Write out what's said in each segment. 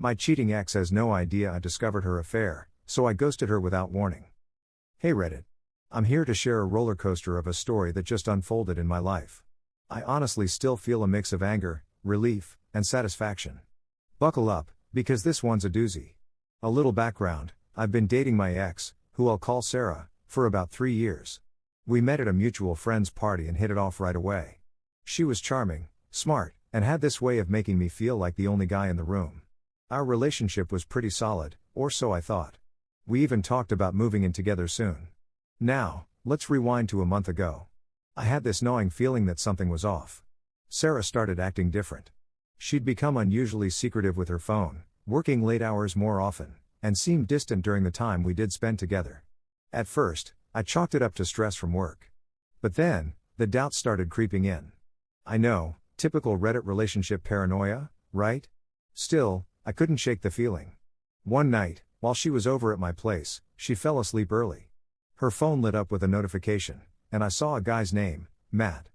My cheating ex has no idea I discovered her affair, so I ghosted her without warning. Hey Reddit. I'm here to share a roller coaster of a story that just unfolded in my life. I honestly still feel a mix of anger, relief, and satisfaction. Buckle up, because this one's a doozy. A little background: I've been dating my ex, who I'll call Sarah, for about 3 years. We met at a mutual friend's party and hit it off right away. She was charming, smart, and had this way of making me feel like the only guy in the room. Our relationship was pretty solid, or so I thought. We even talked about moving in together soon. Now, let's rewind to a month ago. I had this gnawing feeling that something was off. Sarah started acting different. She'd become unusually secretive with her phone, working late hours more often, and seemed distant during the time we did spend together. At first, I chalked it up to stress from work. But then, the doubts started creeping in. I know, typical Reddit relationship paranoia, right? Still, I couldn't shake the feeling. One night, while she was over at my place, she fell asleep early. Her phone lit up with a notification, and I saw a guy's name, Matt.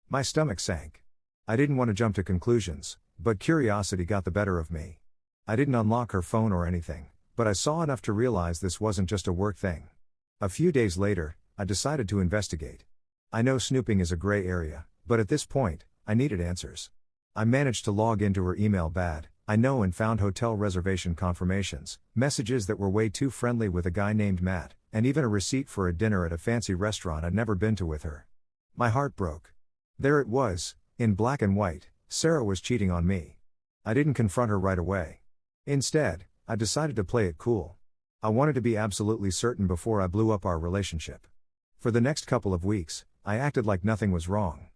My stomach sank. I didn't want to jump to conclusions, but curiosity got the better of me. I didn't unlock her phone or anything, but I saw enough to realize this wasn't just a work thing. A few days later, I decided to investigate. I know snooping is a gray area, but at this point, I needed answers. I managed to log into her email bad, I know, and found hotel reservation confirmations, messages that were way too friendly with a guy named Matt, and even a receipt for a dinner at a fancy restaurant I'd never been to with her. My heart broke. There it was, in black and white: Sarah was cheating on me. I didn't confront her right away. Instead, I decided to play it cool. I wanted to be absolutely certain before I blew up our relationship. For the next couple of weeks, I acted like nothing was wrong.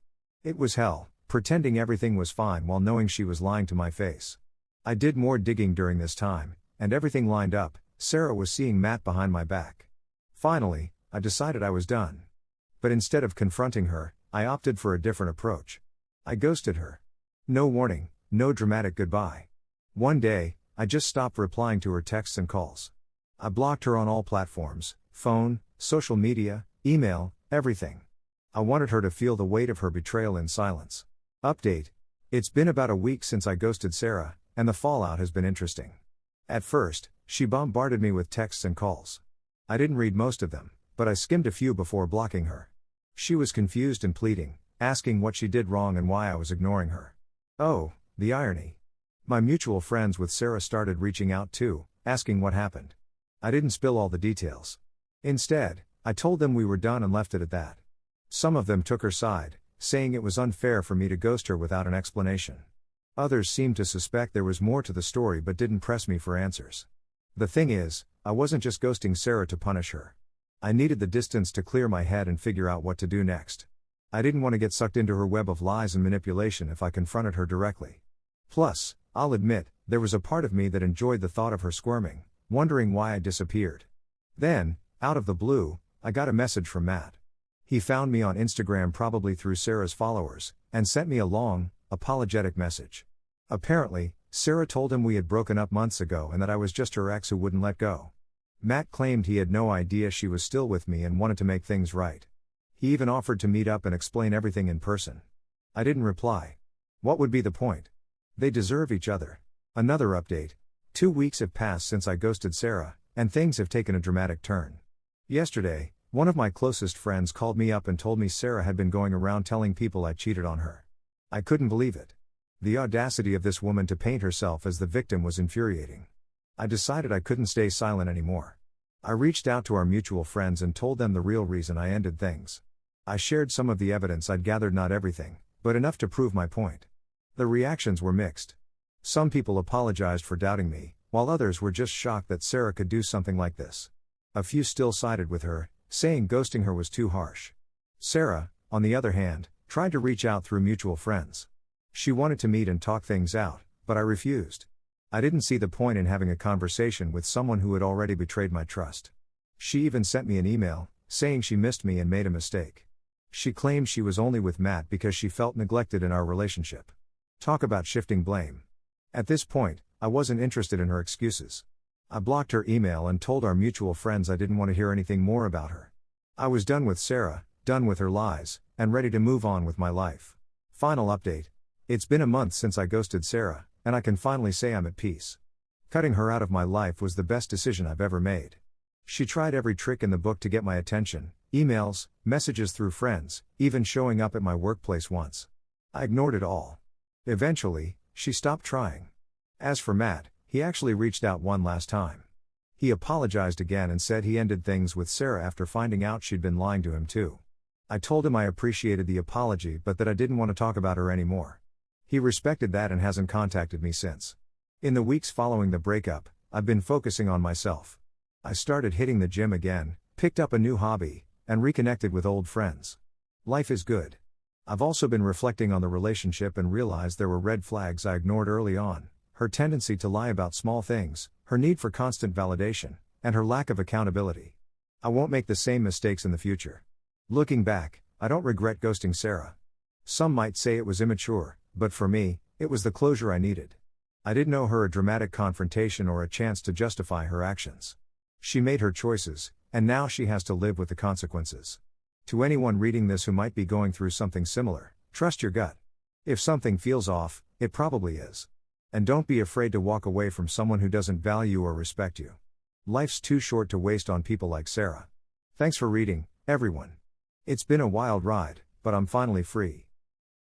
It was hell, pretending everything was fine while knowing she was lying to my face. I did more digging during this time, and everything lined up. Sarah was seeing Matt behind my back. Finally, I decided I was done. But instead of confronting her, I opted for a different approach. I ghosted her. No warning, no dramatic goodbye. One day, I just stopped replying to her texts and calls. I blocked her on all platforms: phone, social media, email, everything. I wanted her to feel the weight of her betrayal in silence. Update: it's been about a week since I ghosted Sarah, and the fallout has been interesting. At first, she bombarded me with texts and calls. I didn't read most of them, but I skimmed a few before blocking her. She was confused and pleading, asking what she did wrong and why I was ignoring her. Oh, the irony. My mutual friends with Sarah started reaching out too, asking what happened. I didn't spill all the details. Instead, I told them we were done and left it at that. Some of them took her side, saying it was unfair for me to ghost her without an explanation. Others seemed to suspect there was more to the story but didn't press me for answers. The thing is, I wasn't just ghosting Sarah to punish her. I needed the distance to clear my head and figure out what to do next. I didn't want to get sucked into her web of lies and manipulation if I confronted her directly. Plus, I'll admit, there was a part of me that enjoyed the thought of her squirming, wondering why I disappeared. Then, out of the blue, I got a message from Matt. He found me on Instagram, probably through Sarah's followers, and sent me a long, apologetic message. Apparently, Sarah told him we had broken up months ago and that I was just her ex who wouldn't let go. Matt claimed he had no idea she was still with me and wanted to make things right. He even offered to meet up and explain everything in person. I didn't reply. What would be the point? They deserve each other. Another update: 2 weeks have passed since I ghosted Sarah, and things have taken a dramatic turn. Yesterday, one of my closest friends called me up and told me Sarah had been going around telling people I cheated on her. I couldn't believe it. The audacity of this woman to paint herself as the victim was infuriating. I decided I couldn't stay silent anymore. I reached out to our mutual friends and told them the real reason I ended things. I shared some of the evidence I'd gathered, not everything, but enough to prove my point. The reactions were mixed. Some people apologized for doubting me, while others were just shocked that Sarah could do something like this. A few still sided with her, saying ghosting her was too harsh. Sarah, on the other hand, tried to reach out through mutual friends. She wanted to meet and talk things out, but I refused. I didn't see the point in having a conversation with someone who had already betrayed my trust. She even sent me an email, saying she missed me and made a mistake. She claimed she was only with Matt because she felt neglected in our relationship. Talk about shifting blame. At this point, I wasn't interested in her excuses. I blocked her email and told our mutual friends I didn't want to hear anything more about her. I was done with Sarah, done with her lies, and ready to move on with my life. Final update: it's been a month since I ghosted Sarah, and I can finally say I'm at peace. Cutting her out of my life was the best decision I've ever made. She tried every trick in the book to get my attention: emails, messages through friends, even showing up at my workplace once. I ignored it all. Eventually, she stopped trying. As for Matt, he actually reached out one last time. He apologized again and said he ended things with Sarah after finding out she'd been lying to him too. I told him I appreciated the apology but that I didn't want to talk about her anymore. He respected that and hasn't contacted me since. In the weeks following the breakup, I've been focusing on myself. I started hitting the gym again, picked up a new hobby, and reconnected with old friends. Life is good. I've also been reflecting on the relationship and realized there were red flags I ignored early on: her tendency to lie about small things, her need for constant validation, and her lack of accountability. I won't make the same mistakes in the future. Looking back, I don't regret ghosting Sarah. Some might say it was immature, but for me, it was the closure I needed. I didn't owe her a dramatic confrontation or a chance to justify her actions. She made her choices, and now she has to live with the consequences. To anyone reading this who might be going through something similar, trust your gut. If something feels off, it probably is. And don't be afraid to walk away from someone who doesn't value or respect you. Life's too short to waste on people like Sarah. Thanks for reading, everyone. It's been a wild ride, but I'm finally free.